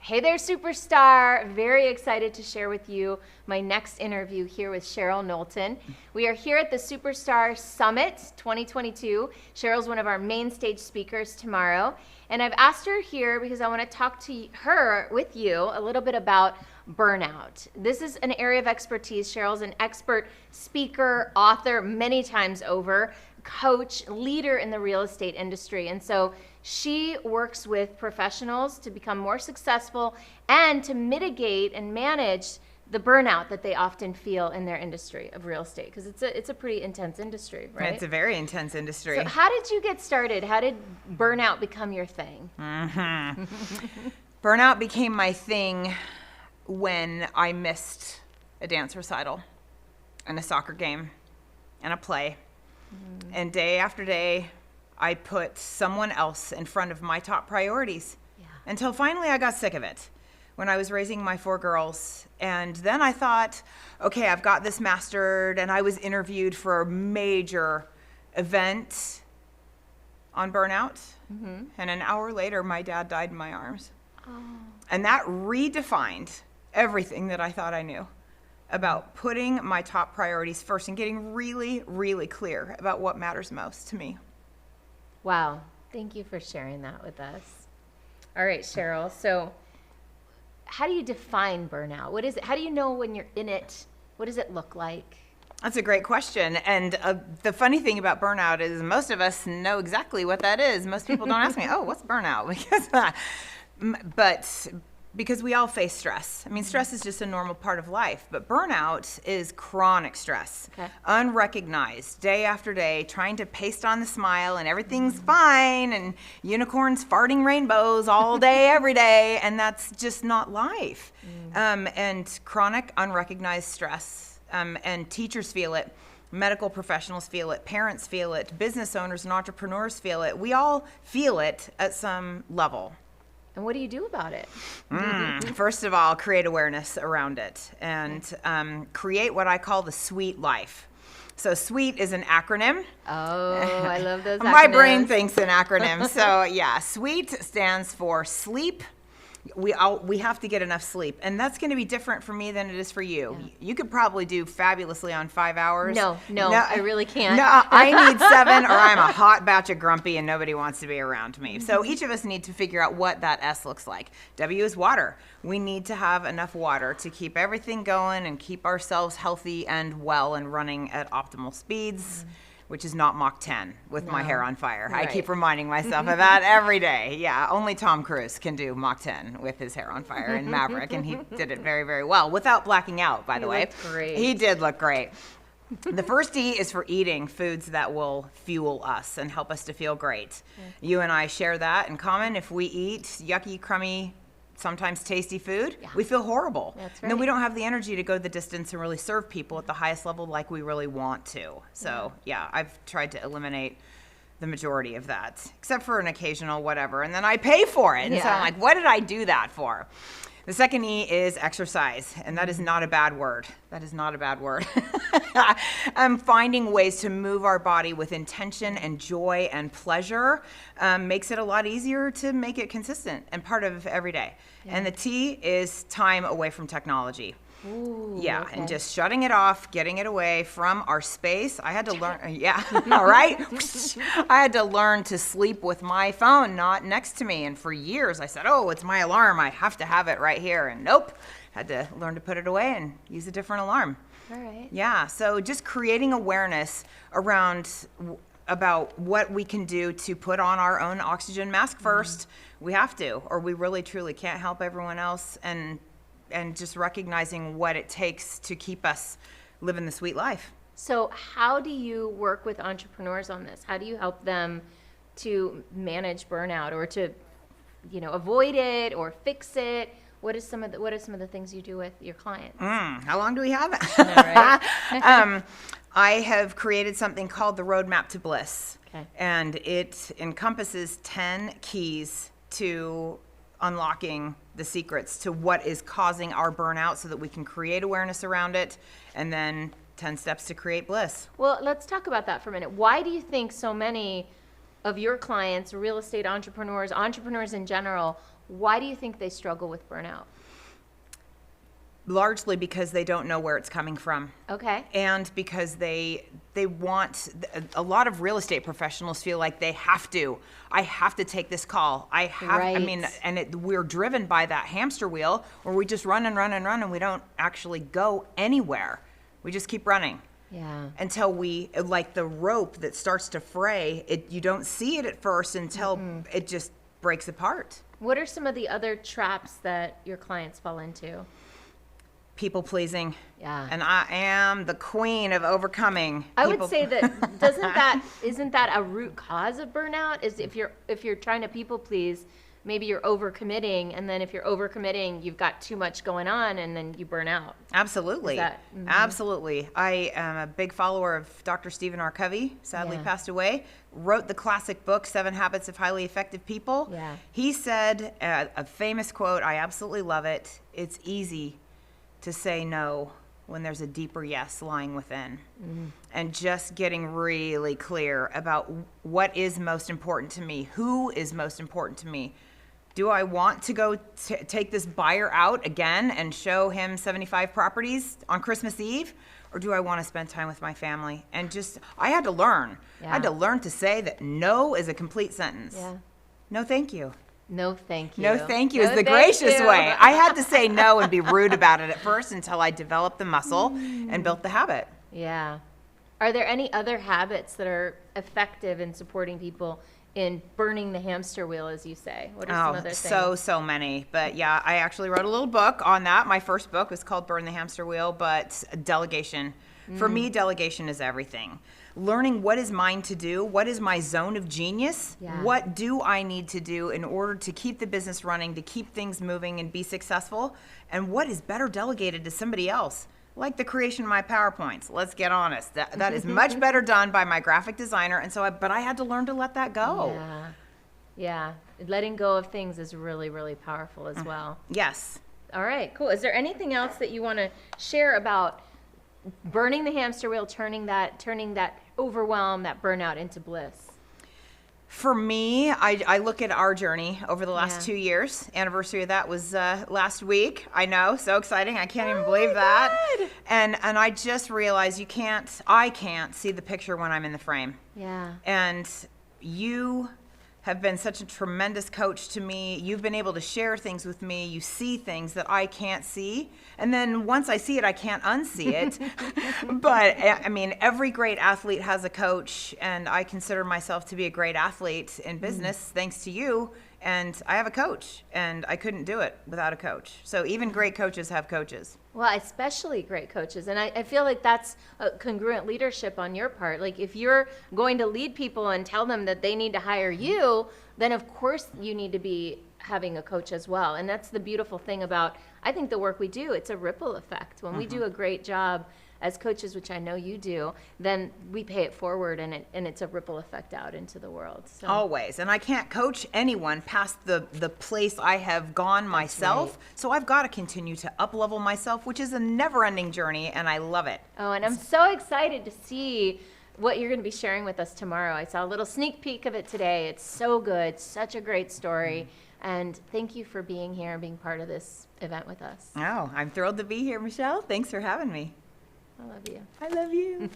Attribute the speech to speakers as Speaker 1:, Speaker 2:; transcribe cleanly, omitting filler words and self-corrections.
Speaker 1: Hey there, superstar. Very excited to share with you my next interview here with Cheryl Knowlton. We are here at the Superstar Summit 2022. Cheryl's one of our main stage speakers tomorrow. And I've asked her here because I want to talk to her with you a little bit about burnout. This is an area of expertise. Cheryl's an expert speaker, author many times over, coach, leader in the real estate industry. And so she works with professionals to become more successful and to mitigate and manage the burnout that they often feel in their industry of real estate, because it's a pretty intense industry, right?
Speaker 2: It's a very intense industry.
Speaker 1: So how did you get started? How did burnout become your thing?
Speaker 2: Burnout became my thing when I missed a dance recital and a soccer game and a play. And day after day, I put someone else in front of my top priorities until finally I got sick of it when I was raising my 4 girls. And then I thought, okay, I've got this mastered, and I was interviewed for a major event on burnout. And an hour later, my dad died in my arms. And that redefined everything that I thought I knew about putting my top priorities first and getting really, really clear about what matters most to me.
Speaker 1: Wow. Thank you for sharing that with us. All right, Cheryl. So how do you define burnout? What is it? How do you know when you're in it? What does it look like?
Speaker 2: That's a great question. And the funny thing about burnout is most of us know exactly what that is. Most people don't ask me, oh, what's burnout? Because we all face stress. I mean, stress is just a normal part of life, but burnout is chronic stress, unrecognized, day after day, trying to paste on the smile and everything's fine and unicorns farting rainbows all day, every day, and that's just not life. And chronic, unrecognized stress, and teachers feel it, medical professionals feel it, parents feel it, business owners and entrepreneurs feel it. We all feel it at some level.
Speaker 1: And what do you do about it?
Speaker 2: First of all, create awareness around it and create what I call the SWEET life. So SWEET is an acronym.
Speaker 1: Oh, I love those acronyms.
Speaker 2: My brain thinks in acronyms. So yeah, SWEET stands for sleep. We have to get enough sleep, and that's going to be different for me than it is for you. You could probably do fabulously on 5 hours.
Speaker 1: No, I really can't.
Speaker 2: No, I need 7, or I'm a hot batch of grumpy, and nobody wants to be around me. So each of us need to figure out what that S looks like. W is water. We need to have enough water to keep everything going and keep ourselves healthy and well and running at optimal speeds. Which is not Mach 10 with my hair on fire.
Speaker 1: Right.
Speaker 2: I keep reminding myself of that every day. Yeah, only Tom Cruise can do Mach 10 with his hair on fire in Maverick, and he did it very, very well without blacking out, by the way.
Speaker 1: Looked great.
Speaker 2: He did look great. The first E is for eating foods that will fuel us and help us to feel great. You and I share that in common. If we eat yucky, crummy, sometimes tasty food, we feel horrible.
Speaker 1: That's right.
Speaker 2: And then we don't have the energy to go the distance and really serve people at the highest level like we really want to. So yeah, I've tried to eliminate the majority of that, except for an occasional whatever. And then I pay for it. And so I'm like, what did I do that for? The second E is exercise, and that is not a bad word. That is not a bad word. Finding ways to move our body with intention and joy and pleasure makes it a lot easier to make it consistent and part of every day. And the T is time away from technology.
Speaker 1: Ooh,
Speaker 2: And just shutting it off, getting it away from our space. I had to learn, all right? I had to learn to sleep with my phone not next to me. And for years I said, oh, it's my alarm. I have to have it right here. And nope, had to learn to put it away and use a different alarm.
Speaker 1: All right.
Speaker 2: Yeah, so just creating awareness around about what we can do to put on our own oxygen mask first. We have to, or we really truly can't help everyone else, and just recognizing what it takes to keep us living the sweet life.
Speaker 1: So how do you work with entrepreneurs on this? How do you help them to manage burnout, or to, avoid it or fix it? What are some of the things you do with your clients?
Speaker 2: How long do we have?
Speaker 1: Right?
Speaker 2: I have created something called the Roadmap to Bliss.
Speaker 1: Okay.
Speaker 2: And it encompasses 10 keys to unlocking the secrets to what is causing our burnout so that we can create awareness around it, and then 10 steps to create bliss.
Speaker 1: Well, let's talk about that for a minute. Why do you think so many of your clients, real estate entrepreneurs in general, Why do you think they struggle with burnout?
Speaker 2: Largely because they don't know where it's coming from.
Speaker 1: Okay.
Speaker 2: And because they want, a lot of real estate professionals feel like I have to take this call. And we're driven by that hamster wheel where we just run and run and run and we don't actually go anywhere. We just keep running.
Speaker 1: Yeah.
Speaker 2: Until we, like the rope that starts to fray, you don't see it at first until it just breaks apart.
Speaker 1: What are some of the other traps that your clients fall into?
Speaker 2: People pleasing.
Speaker 1: Yeah.
Speaker 2: And I am the queen of overcoming.
Speaker 1: I would say that isn't that a root cause of burnout? Is if you're trying to people please, maybe you're overcommitting, and then if you're overcommitting, you've got too much going on, and then you burn out.
Speaker 2: Absolutely. Absolutely. I am a big follower of Dr. Stephen R. Covey, sadly passed away, wrote the classic book, 7 Habits of Highly Effective People.
Speaker 1: Yeah.
Speaker 2: He said, a famous quote, I absolutely love it, it's easy to say no when there's a deeper yes lying within. And just getting really clear about what is most important to me, who is most important to me. Do I want to go take this buyer out again and show him 75 properties on Christmas Eve? Or do I want to spend time with my family? And I had to learn. I had to learn to say that no is a complete sentence.
Speaker 1: Yeah.
Speaker 2: No, thank you.
Speaker 1: No, thank you.
Speaker 2: No, thank you is the gracious way. I had to say no and be rude about it at first until I developed the muscle and built the habit.
Speaker 1: Yeah. Are there any other habits that are effective in supporting people in burning the hamster wheel, as you say? What are some other things?
Speaker 2: So many. But yeah, I actually wrote a little book on that. My first book was called Burn the Hamster Wheel, but delegation. For me, delegation is everything. Learning what is mine to do, what is my zone of genius, what do I need to do in order to keep the business running, to keep things moving and be successful, and what is better delegated to somebody else, like the creation of my PowerPoints. Let's get honest. That is much better done by my graphic designer, but I had to learn to let that go.
Speaker 1: Yeah. Letting go of things is really, really powerful as well.
Speaker 2: Yes.
Speaker 1: All right, cool. Is there anything else that you want to share about burning the hamster wheel, turning that overwhelm, that burnout into bliss?
Speaker 2: For me, I look at our journey over the last 2 years. Anniversary of that was last week. I know, so exciting. I can't even believe that. And I just realized I can't see the picture when I'm in the frame.
Speaker 1: Yeah.
Speaker 2: And you have been such a tremendous coach to me. You've been able to share things with me. You see things that I can't see. And then once I see it, I can't unsee it. But I mean, every great athlete has a coach, and I consider myself to be a great athlete in business thanks to you. And I have a coach, and I couldn't do it without a coach. So even great coaches have coaches.
Speaker 1: Well, especially great coaches. And I feel like that's a congruent leadership on your part. Like if you're going to lead people and tell them that they need to hire you, then of course you need to be having a coach as well. And that's the beautiful thing about, I think, the work we do. It's a ripple effect. When we do a great job as coaches, which I know you do, then we pay it forward, and it's a ripple effect out into the world. So.
Speaker 2: Always. And I can't coach anyone past the place I have gone myself. Right. So I've got to continue to up-level myself, which is a never-ending journey, and I love it.
Speaker 1: Oh, and I'm so excited to see what you're going to be sharing with us tomorrow. I saw a little sneak peek of it today. It's so good. Such a great story. And thank you for being here and being part of this event with us.
Speaker 2: Oh, I'm thrilled to be here, Michelle. Thanks for having me.
Speaker 1: I love you.
Speaker 2: I love you.